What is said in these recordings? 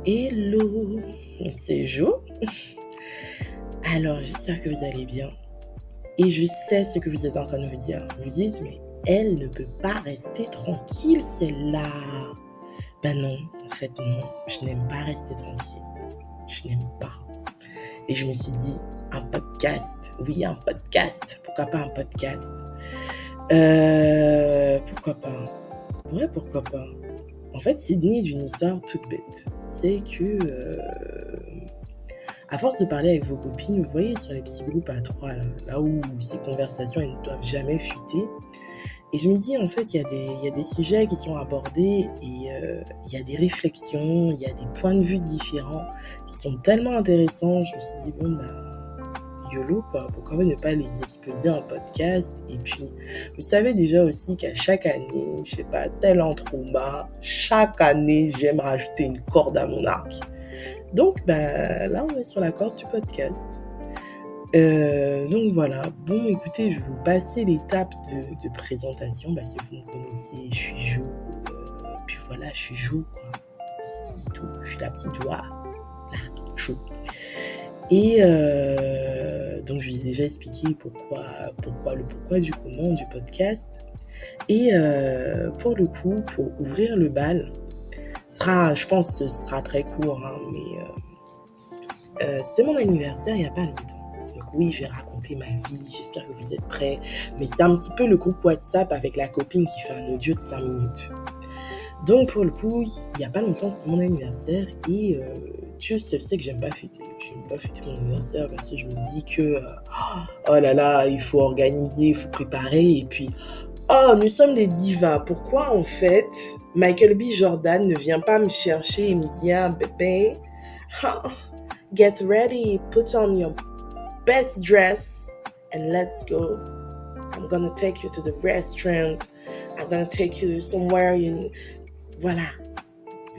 Hello, c'est Jo. Alors, j'espère que vous allez bien. Et je sais ce que vous êtes en train de vous dire. Vous dites, mais elle ne peut pas rester tranquille, celle-là. Ben non, en fait non, je n'aime pas rester tranquille. Je n'aime pas. Et je me suis dit, un podcast. Oui, un podcast. Pourquoi pas un podcast? Pourquoi pas? Ouais, pourquoi pas? En fait, c'est né d'une histoire toute bête. C'est que, à force de parler avec vos copines, vous voyez sur les petits groupes à trois, là où ces conversations elles ne doivent jamais fuiter. Et je me dis, en fait, il y a des sujets qui sont abordés et il y a des réflexions, il y a des points de vue différents qui sont tellement intéressants. Je me suis dit, bon, YOLO, quoi, pourquoi ne pas les exposer en podcast? Et puis, vous savez déjà aussi qu'à chaque année, je sais pas, tel en trauma, chaque année, j'aime rajouter une corde à mon arc. Donc, là, on est sur la corde du podcast. Donc voilà, bon écoutez, je vais vous passer l'étape de présentation. Si vous me connaissez, je suis Jo, puis voilà, je suis Jo, quoi. C'est tout, je suis la petite voix, là, Jo. Et donc je vous ai déjà expliqué le pourquoi du comment du podcast. Et pour le coup, pour ouvrir le bal, je pense que ce sera très court, hein, mais c'était mon anniversaire il n'y a pas longtemps. Donc oui, je vais raconter ma vie, j'espère que vous êtes prêts. Mais c'est un petit peu le groupe WhatsApp avec la copine qui fait un audio de 5 minutes. Donc pour le coup, il n'y a pas longtemps, c'était mon anniversaire et Dieu seul sait que j'aime pas fêter. J'aime pas fêter mon anniversaire parce que je me dis que oh là là, il faut organiser, il faut préparer et puis nous sommes des divas. Pourquoi en fait Michael B. Jordan ne vient pas me chercher et me dire bébé, get ready, put on your best dress and let's go. I'm gonna take you to the restaurant. I'm gonna take you somewhere. Voilà.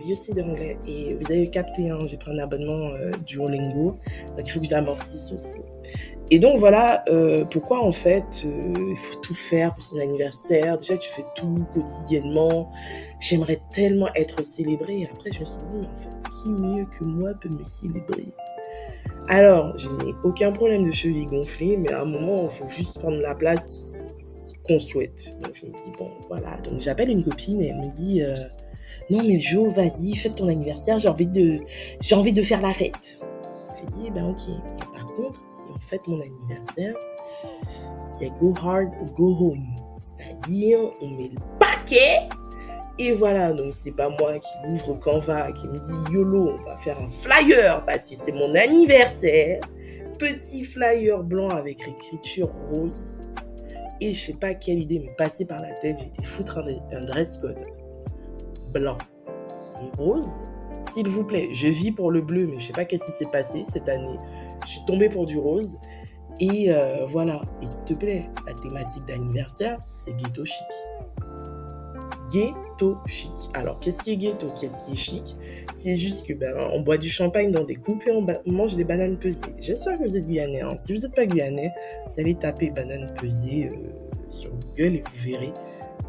Je suis d'anglais et vous avez capté, hein, j'ai pris un abonnement Duolingo, donc il faut que je l'amortisse aussi. Et donc voilà pourquoi en fait il faut tout faire pour son anniversaire. Déjà tu fais tout quotidiennement. J'aimerais tellement être célébrée. Et après je me suis dit mais en fait qui mieux que moi peut me célébrer? Alors je n'ai aucun problème de cheville gonflée, mais à un moment il faut juste prendre la place qu'on souhaite. Donc je me dis bon voilà, donc j'appelle une copine et elle me dit non mais Jo, vas-y, fête ton anniversaire, j'ai envie de faire la fête. J'ai dit, ok. Et par contre, si on fête mon anniversaire, c'est go hard ou go home. C'est-à-dire, on met le paquet. Et voilà, donc c'est pas moi qui ouvre Canva, qui me dit, YOLO, on va faire un flyer parce que c'est mon anniversaire. Petit flyer blanc avec écriture rose. Et je sais pas quelle idée m'est passée par la tête, j'ai été foutre un dress code blanc et rose. S'il vous plaît, je vis pour le bleu, mais je sais pas qu'est-ce qui s'est passé cette année. Je suis tombée pour du rose. Et voilà. Et s'il te plaît, la thématique d'anniversaire, c'est ghetto chic. Ghetto chic. Alors, qu'est-ce qui est ghetto? Qu'est-ce qui est chic? C'est juste que on boit du champagne dans des coupes et on mange des bananes pesées. J'espère que vous êtes guyanais. Hein. Si vous n'êtes pas guyanais, vous allez taper bananes pesées sur Google et vous verrez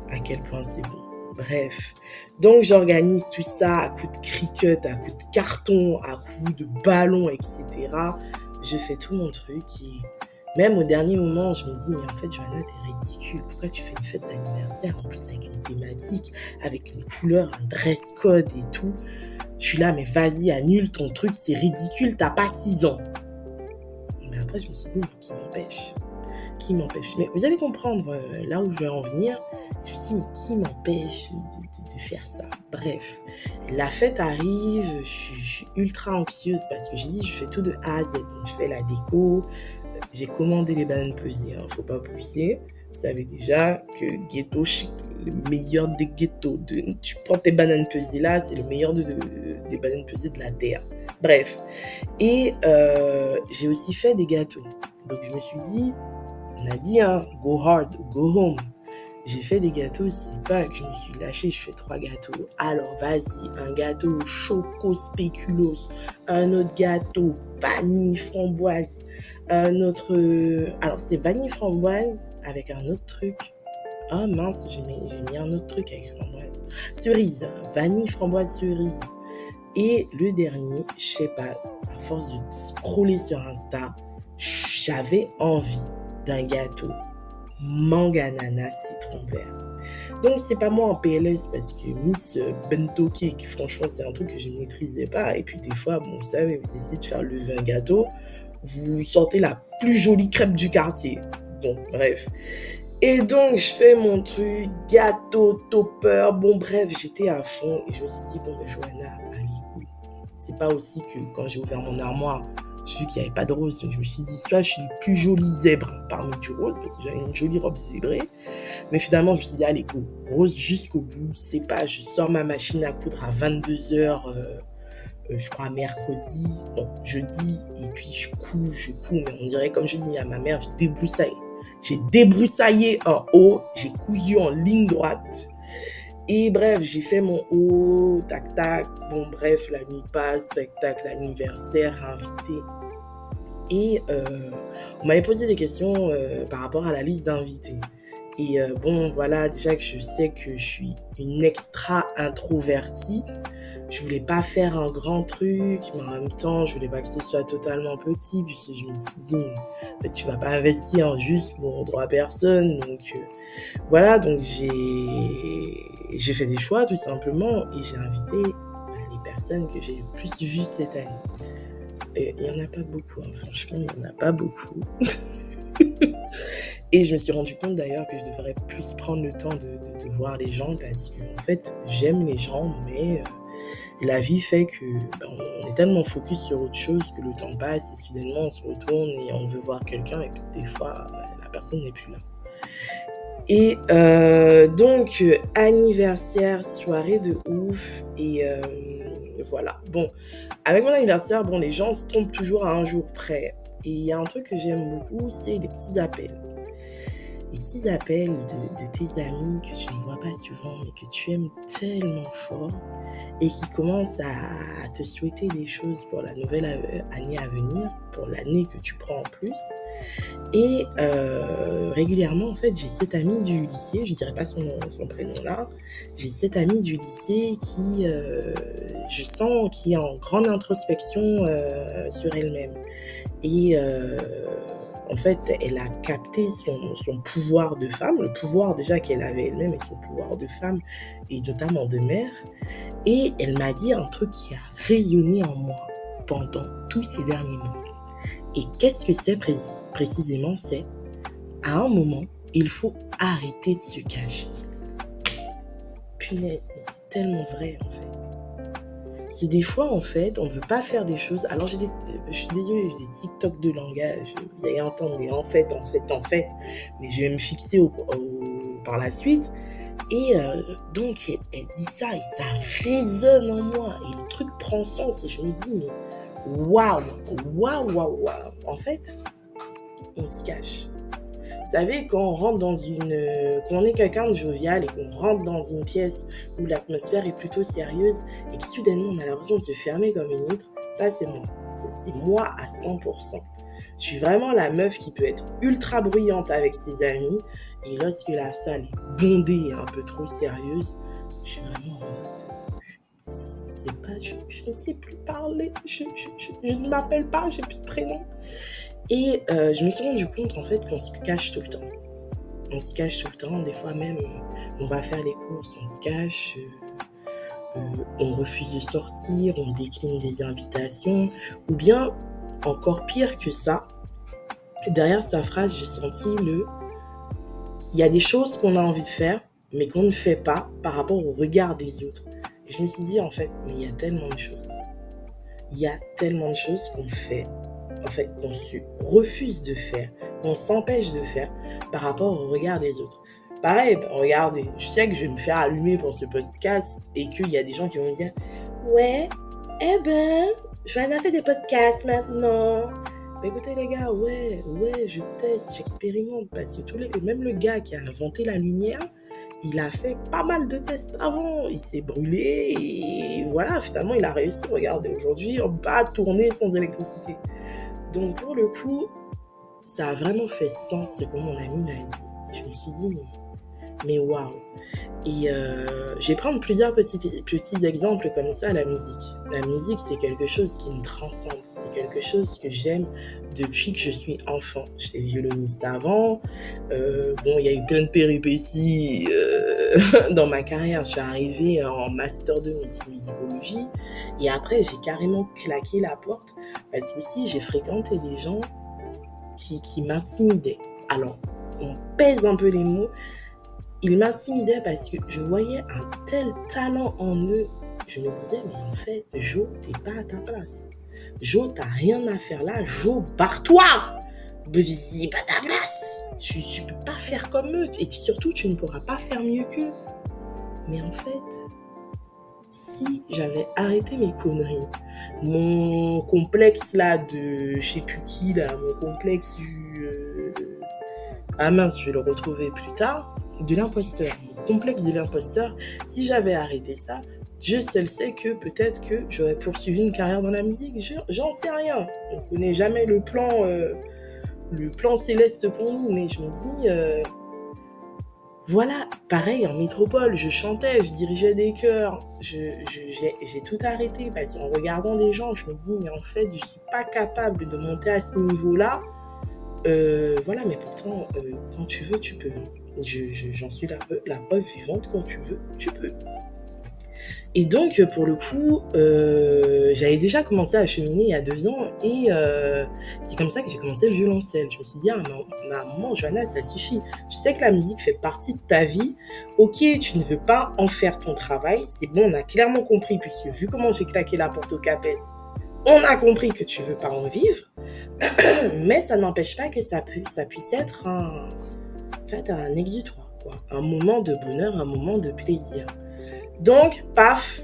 à quel point c'est bon. Bref, donc j'organise tout ça à coups de cricket, à coups de carton, à coups de ballon, etc. Je fais tout mon truc et même au dernier moment, je me dis, mais en fait, Johanna, t'es ridicule. Pourquoi tu fais une fête d'anniversaire, en plus avec une thématique, avec une couleur, un dress code et tout? Je suis là, mais vas-y, annule ton truc, c'est ridicule, t'as pas 6 ans. Mais après, je me suis dit, mais qui m'empêche? Mais vous allez comprendre là où je vais en venir. Je me suis dit, mais qui m'empêche de faire ça? Bref, la fête arrive, je suis ultra anxieuse parce que j'ai dit, je fais tout de A à Z. Donc, je fais la déco, j'ai commandé les bananes pesées, hein, faut pas pousser. Vous savez déjà que ghetto chic, le meilleur des ghettos. Tu prends tes bananes pesées là, c'est le meilleur des bananes pesées de la terre. Bref, et j'ai aussi fait des gâteaux. Donc je me suis dit, on a dit, hein, go hard, go home. J'ai fait des gâteaux, c'est pas que je me suis lâchée, je fais 3 gâteaux. Alors vas-y, un gâteau choco spéculoos, un autre gâteau vanille framboise, un autre... alors c'était vanille framboise avec un autre truc. Ah mince, j'ai mis un autre truc avec framboise. Cerise, vanille framboise cerise. Et le dernier, je sais pas, à force de scroller sur Insta, j'avais envie d'un gâteau mangue ananas citron vert. Donc c'est pas moi en PLS parce que Miss Bento Cake, franchement c'est un truc que je ne maîtrisais pas. Et puis des fois, bon, vous savez, vous essayez de faire lever un gâteau, vous sortez la plus jolie crêpe du quartier. Bon, bref. Et donc je fais mon truc, gâteau, topper, bon bref, j'étais à fond. Et je me suis dit, bon ben Johanna, allez, go. C'est pas aussi que quand j'ai ouvert mon armoire, j'ai vu qu'il n'y avait pas de rose. Donc je me suis dit, soit je suis le plus joli zèbre parmi du rose, parce que j'avais une jolie robe zébrée. Mais finalement, je me suis dit, allez, go, rose jusqu'au bout. C'est pas, je sors ma machine à coudre à 22h, je crois, mercredi, non, jeudi, et puis je couds, mais on dirait, comme je dis à ma mère, j'ai débroussaillé en haut, j'ai cousu en ligne droite. Et bref, j'ai fait mon haut, tac, tac. Bon, bref, la nuit passe, tac, tac, l'anniversaire, invité. Et on m'avait posé des questions par rapport à la liste d'invités. Et bon, voilà, déjà que je sais que je suis une extra introvertie, je voulais pas faire un grand truc, mais en même temps, je voulais pas que ce soit totalement petit, puisque je me suis dit, mais tu vas pas investir juste pour 3 personnes. Donc voilà, donc j'ai fait des choix tout simplement, et j'ai invité les personnes que j'ai le plus vues cette année. Et il y en a pas beaucoup, hein, franchement, il y en a pas beaucoup. Et je me suis rendu compte d'ailleurs que je devrais plus prendre le temps de voir les gens, parce que en fait, j'aime les gens, mais la vie fait que on est tellement focus sur autre chose que le temps passe et soudainement on se retourne et on veut voir quelqu'un et que des fois la personne n'est plus là. Et donc anniversaire, soirée de ouf, et voilà. Bon, avec mon anniversaire, bon, les gens se trompent toujours à un jour près. Et il y a un truc que j'aime beaucoup, c'est les petits appels. Les petits appels de tes amis que tu ne vois pas souvent, mais que tu aimes tellement fort, et qui commencent à te souhaiter des choses pour la nouvelle année à venir, pour l'année que tu prends en plus. Et régulièrement, en fait, j'ai cette amie du lycée, je ne dirais pas son prénom là, j'ai cette amie du lycée qui, je sens, qui est en grande introspection sur elle-même. Et en fait, elle a capté son pouvoir de femme, le pouvoir déjà qu'elle avait elle-même et son pouvoir de femme, et notamment de mère. Et elle m'a dit un truc qui a résonné en moi pendant tous ces derniers mois. Et qu'est-ce que c'est précisément? C'est, à un moment, il faut arrêter de se cacher. Punaise, mais c'est tellement vrai en fait. C'est des fois, en fait, on ne veut pas faire des choses. Alors, je suis désolée, j'ai des TikTok de langage. Vous allez entendre des en fait. Mais je vais me fixer par la suite. Et donc, elle dit ça et ça résonne en moi. Et le truc prend sens. Et je me dis, mais waouh. En fait, on se cache. Vous savez, quand on rentre quand on est quelqu'un de jovial et qu'on rentre dans une pièce où l'atmosphère est plutôt sérieuse et que soudainement on a l'impression de se fermer comme une huître, ça c'est moi. C'est moi à 100%. Je suis vraiment la meuf qui peut être ultra bruyante avec ses amis, et lorsque la salle est bondée et un peu trop sérieuse, je suis vraiment en mode, c'est pas, je ne sais plus parler, je ne m'appelle pas, j'ai plus de prénom. Et je me suis rendu compte en fait qu'on se cache tout le temps. On se cache tout le temps, des fois même on va faire les courses, on se cache, on refuse de sortir, on décline des invitations, ou bien encore pire que ça, derrière sa phrase j'ai senti il y a des choses qu'on a envie de faire mais qu'on ne fait pas par rapport au regard des autres. Et je me suis dit en fait, mais il y a tellement de choses. Il y a tellement de choses qu'on fait, en fait, qu'on se refuse de faire, qu'on s'empêche de faire par rapport au regard des autres. Pareil, regardez, je sais que je vais me faire allumer pour ce podcast et qu'il y a des gens qui vont me dire « Ouais, Johanna fait des podcasts maintenant. » Écoutez les gars, ouais, je teste, j'expérimente, parce que même le gars qui a inventé la lumière, il a fait pas mal de tests avant, il s'est brûlé et voilà, finalement il a réussi. Regardez, aujourd'hui on va tourner sans électricité. Donc pour le coup, ça a vraiment fait sens ce que mon ami m'a dit. Je me suis dit, mais Mais waouh! Et je vais prendre plusieurs petits exemples comme ça, la musique. La musique, c'est quelque chose qui me transcende. C'est quelque chose que j'aime depuis que je suis enfant. J'étais violoniste avant. Bon, il y a eu plein de péripéties dans ma carrière. Je suis arrivée en master de musicologie. Et après, j'ai carrément claqué la porte parce que aussi, j'ai fréquenté des gens qui m'intimidaient. Alors, on pèse un peu les mots. Ils m'intimidaient parce que je voyais un tel talent en eux. Je me disais, mais en fait, Jo, t'es pas à ta place. Jo, t'as rien à faire là. Jo, barre-toi! C'est pas ta place. Tu peux pas faire comme eux. Et surtout, tu ne pourras pas faire mieux qu'eux. Mais en fait, si j'avais arrêté mes conneries, mon complexe là de je sais plus qui là, mon complexe du... Ah mince, je vais le retrouver plus tard. De l'imposteur, mon complexe de l'imposteur, si j'avais arrêté ça, Dieu seul sait que peut-être que j'aurais poursuivi une carrière dans la musique, j'en sais rien. On ne connaît jamais le plan céleste pour nous, mais je me dis, voilà, pareil, en métropole, je chantais, je dirigeais des chœurs, j'ai tout arrêté parce qu'en regardant des gens, je me dis, mais en fait, je ne suis pas capable de monter à ce niveau-là. Voilà, mais pourtant, quand tu veux, tu peux. J'en suis la preuve vivante, quand tu veux, tu peux. Et donc, pour le coup, j'avais déjà commencé à cheminer il y a 2 ans et c'est comme ça que j'ai commencé le violoncelle. Je me suis dit, ah maman, Johanna, ça suffit. Tu sais que la musique fait partie de ta vie. Ok, tu ne veux pas en faire ton travail. C'est bon, on a clairement compris, puisque vu comment j'ai claqué la porte au CAPES, on a compris que tu ne veux pas en vivre. Mais ça n'empêche pas que ça puisse être un exutoire, quoi. Un moment de bonheur, un moment de plaisir. Donc, paf,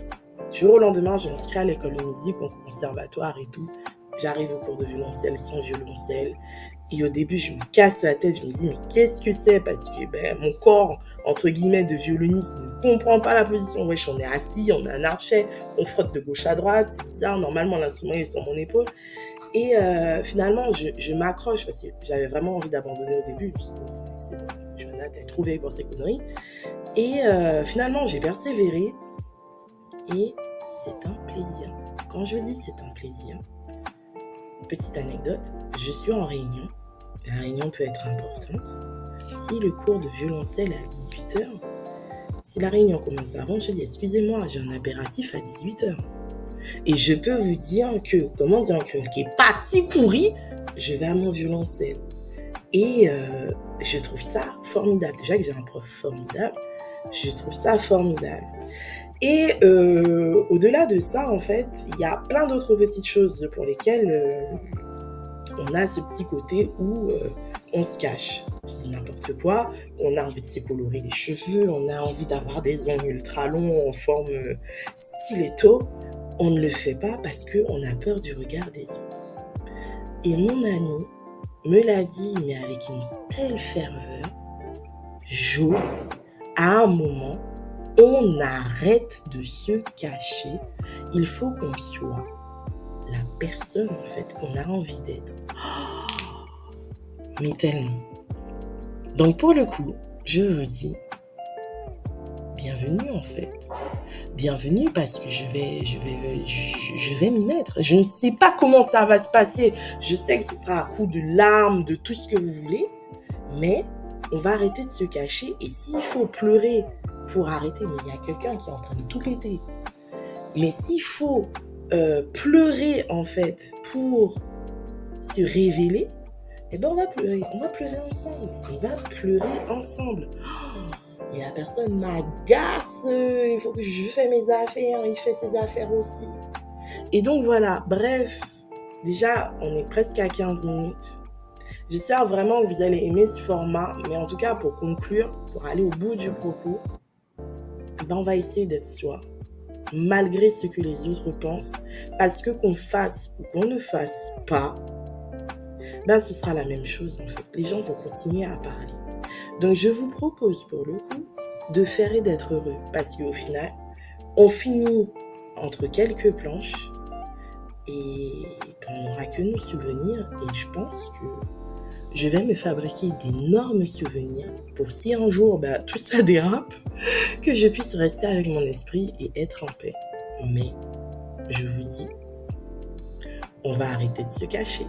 du jour au lendemain, je m'inscris à l'école de musique, au conservatoire et tout. J'arrive au cours de violoncelle sans violoncelle. Et au début, je me casse la tête, je me dis, mais qu'est-ce que c'est? Parce que mon corps, entre guillemets, de violoniste ne comprend pas la position. Wesh, on est assis, on a un archet, on frotte de gauche à droite, c'est bizarre. Normalement, l'instrument est sur mon épaule. Et finalement, je m'accroche parce que j'avais vraiment envie d'abandonner au début. Puis, c'est bon, Johanna, t'as trouvé pour ces conneries. Et finalement, j'ai persévéré. Et c'est un plaisir. Quand je dis c'est un plaisir, petite anecdote, je suis en réunion. La réunion peut être importante. Si le cours de violoncelle est à 18h, si la réunion commence avant, je dis excusez-moi, j'ai un impératif à 18h. Et je peux vous dire que, comment dire, qui est parti courir, je vais à mon violoncelle. Et je trouve ça formidable. Déjà que j'ai un prof formidable, je trouve ça formidable. Et au-delà de ça, en fait, il y a plein d'autres petites choses pour lesquelles on a ce petit côté où on se cache. Je dis n'importe quoi. On a envie de se colorer les cheveux, on a envie d'avoir des ongles ultra longs en forme stiletto. On ne le fait pas parce qu'on a peur du regard des autres. Et mon ami me l'a dit, mais avec une telle ferveur, Jo, à un moment, on arrête de se cacher. Il faut qu'on soit la personne, en fait, qu'on a envie d'être. Mais tellement. Donc, pour le coup, je vous dis, bienvenue, en fait. Bienvenue parce que je vais m'y mettre. Je ne sais pas comment ça va se passer. Je sais que ce sera à coup de larmes, de tout ce que vous voulez. Mais on va arrêter de se cacher. Et s'il faut pleurer pour arrêter, mais il y a quelqu'un qui est en train de tout péter. Mais s'il faut pleurer, en fait, pour se révéler, eh ben on va pleurer. On va pleurer ensemble. On va pleurer ensemble. Et la personne m'agace, il faut que je fasse mes affaires, il fait ses affaires aussi. Et donc voilà, bref, déjà on est presque à 15 minutes. J'espère vraiment que vous allez aimer ce format, mais en tout cas pour conclure, pour aller au bout du propos, on va essayer d'être soi, malgré ce que les autres pensent, parce que qu'on fasse ou qu'on ne fasse pas, ce sera la même chose en fait. Les gens vont continuer à parler. Donc, je vous propose pour le coup de faire et d'être heureux parce qu'au final, on finit entre quelques planches et on n'aura que nos souvenirs et je pense que je vais me fabriquer d'énormes souvenirs pour si un jour tout ça dérape, que je puisse rester avec mon esprit et être en paix. Mais, je vous dis, on va arrêter de se cacher.